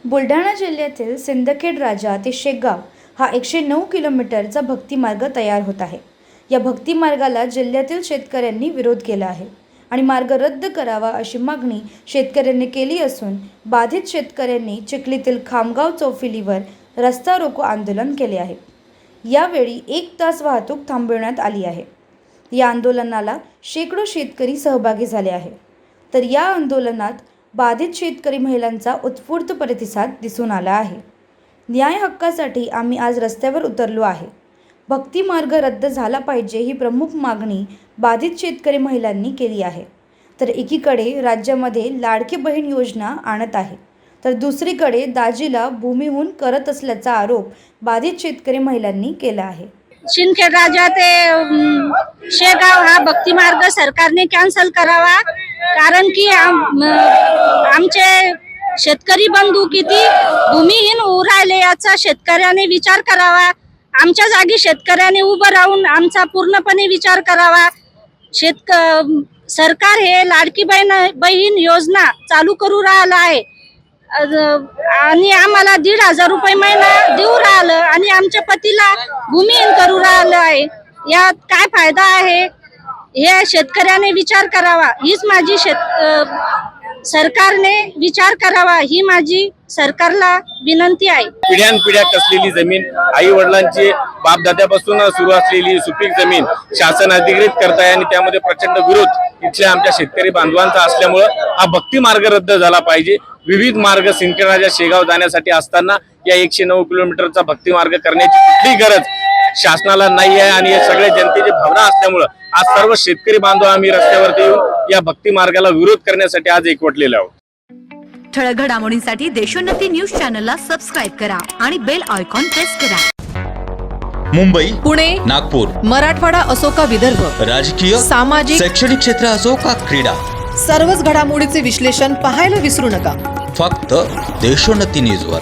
बुलढाणा जिल्ह्यातील सिंदखेड राजा ते शेगाव हा 109 किलोमीटरचा भक्तिमार्ग तयार होत आहे। या भक्तिमार्गाला जिल्ह्यातील शेतकऱ्यांनी विरोध केला आहे आणि मार्ग रद्द करावा अशी मागणी शेतकऱ्यांनी केली असून बाधित शेतकऱ्यांनी चिखलीतील खामगाव चौफुलीवर रस्ता रोको आंदोलन केले आहे। यावेळी 1 तास वाहतूक थांबवण्यात आली आहे। या आंदोलनाला शेकडो शेतकरी सहभागी झाले आहे। तर या आंदोलनात बाधित शेतकरी महिलांचा उत्स्फूर्त प्रतिसाद दिसून आला आहे। न्याय हक्कासाठी आम्ही आज रस्त्यावर उतरलो आहे। भक्ती मार्ग रद्द झाला पाहिजे ही प्रमुख मागणी बाधित शेतकरी महिलांनी केली आहे। तर एकीकडे राज्यामध्ये लाडकी बहीण योजना आणत आहे, तर दुसरीकडे दाजीला भूमिहून करत असल्याचा आरोप बाधित शेतकरी महिलांनी केला आहे। सिंदखेड राजा ते शेगाव हा भक्ती मार्ग सरकारने कॅन्सल करावा, कारण की आमचे शेतकरी बंधू किती भूमिहीन होऊ राहिले याचा शेतकऱ्याने विचार करावा। आमच्या जागी शेतकऱ्याने उभं राहून आमचा पूर्णपणे विचार करावा। सरकार हे लाडकी बहीण योजना चालू करू राहिलं आहे आणि आम्हाला 1,500 रुपये महिना देऊ राहिलं आणि आमच्या पतीला भूमिहीन करू राहिलं आहे। यात काय फायदा आहे हे शेतकऱ्याने विचार करावा। हीच माझी सरकारने विचार करावा ही माझी सरकारला विनंती आहे। पिढ्यानपिढ्या कसलेली जमीन, आई वडिलांची बापदाद्यापासून सुरू असलेली सुपीक जमीन शासन अधिकृत करत आहे आणि त्यामध्ये प्रचंड विरोध इथल्या आमच्या शेतकरी बांधवांचा असल्यामुळे हा भक्ती मार्ग रद्द झाला पाहिजे। विविध मार्ग सिंदखेड राजा शेगाव जाण्यासाठी असताना या 109 किलोमीटरचा भक्ती मार्ग करण्याची कुठली गरज शासनाला नाही आहे आणि हे सगळे जनतेची भावना असल्यामुळे आज सर्व शेतकरी बांधव आम्ही रस्त्यावरती येऊन या भक्ती मार्गाला विरोध करण्यासाठी आज एकवटलेलो आहोत। ठळक घडामोडींसाठी देशोन्नती न्यूज चॅनलला सबस्क्राइब करा आणि बेल आयकॉन प्रेस करा। मुंबई, पुणे, नागपूर, मराठवाडा असो का विदर्भ, राजकीय, सामाजिक, शैक्षणिक क्षेत्र असो का क्रीडा, सर्वच घडामोडीचे विश्लेषण पाहायला विसरू नका। फक्त देशोन्नती न्यूजवर।